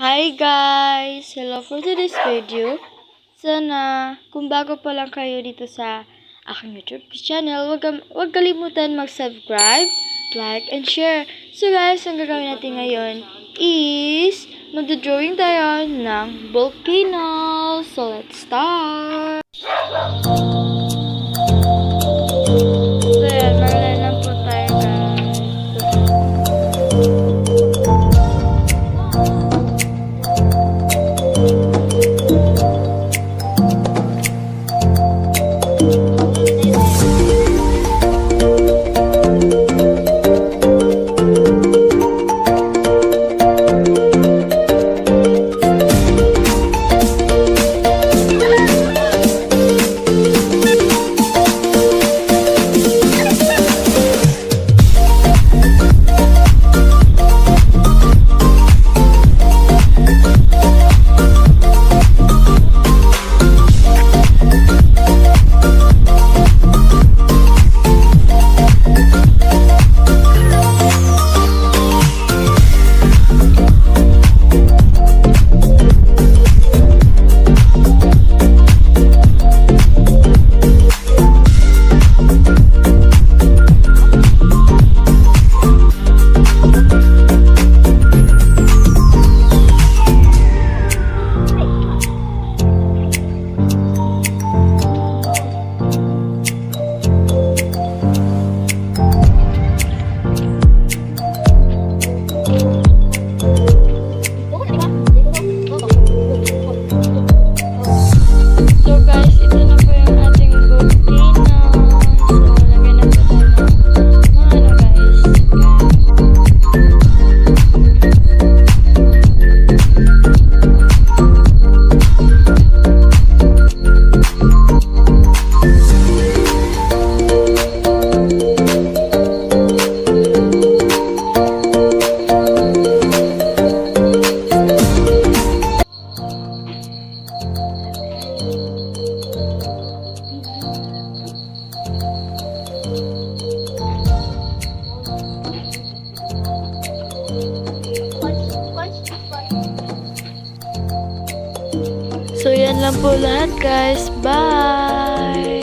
Hi guys! Hello for today's video. Sana, kung bago pa lang kayo dito sa aking YouTube channel, wag kalimutan mag-subscribe, like, and share. So guys, ang gagawin natin ngayon is magdodrawing tayo ng volcano. So let's start! So yan, marunay lang po tayo guys. So yan lang po lahat guys. Bye!